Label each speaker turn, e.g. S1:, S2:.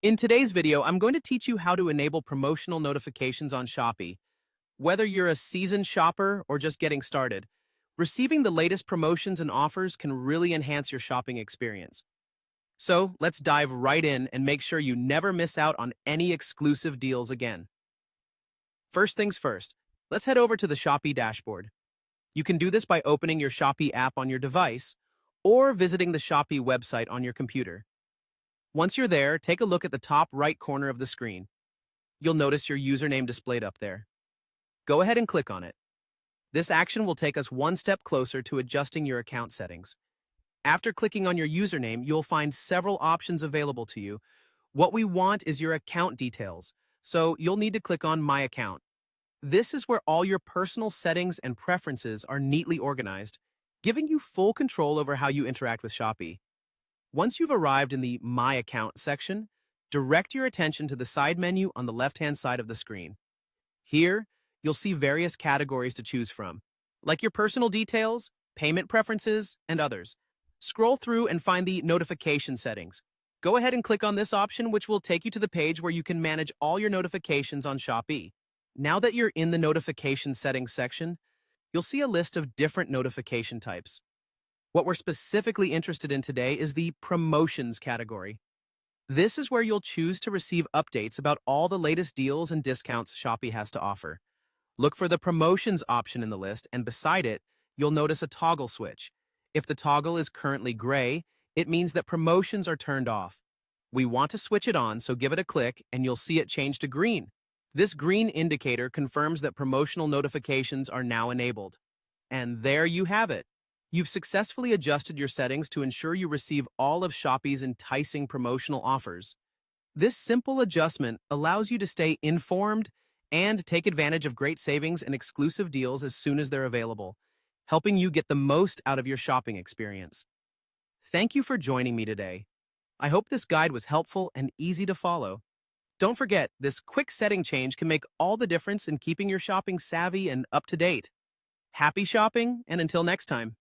S1: In today's video, I'm going to teach you how to enable promotional notifications on Shopee. Whether you're a seasoned shopper or just getting started, receiving the latest promotions and offers can really enhance your shopping experience. So let's dive right in and make sure you never miss out on any exclusive deals again. First things first, let's head over to the Shopee dashboard. You can do this by opening your Shopee app on your device or visiting the Shopee website on your computer. Once you're there, take a look at the top right corner of the screen. You'll notice your username displayed up there. Go ahead and click on it. This action will take us one step closer to adjusting your account settings. After clicking on your username, you'll find several options available to you. What we want is your account details, so you'll need to click on My Account. This is where all your personal settings and preferences are neatly organized, giving you full control over how you interact with Shopee. Once you've arrived in the My Account section, direct your attention to the side menu on the left-hand side of the screen. Here, you'll see various categories to choose from, like your personal details, payment preferences, and others. Scroll through and find the notification settings. Go ahead and click on this option, which will take you to the page where you can manage all your notifications on Shopee. Now that you're in the notification settings section, you'll see a list of different notification types. What we're specifically interested in today is the promotions category. This is where you'll choose to receive updates about all the latest deals and discounts Shopee has to offer. Look for the promotions option in the list, and beside it, you'll notice a toggle switch. If the toggle is currently gray, it means that promotions are turned off. We want to switch it on, so give it a click and you'll see it change to green. This green indicator confirms that promotional notifications are now enabled. And there you have it. You've successfully adjusted your settings to ensure you receive all of Shopee's enticing promotional offers. This simple adjustment allows you to stay informed and take advantage of great savings and exclusive deals as soon as they're available, helping you get the most out of your shopping experience. Thank you for joining me today. I hope this guide was helpful and easy to follow. Don't forget, this quick setting change can make all the difference in keeping your shopping savvy and up to date. Happy shopping, and until next time.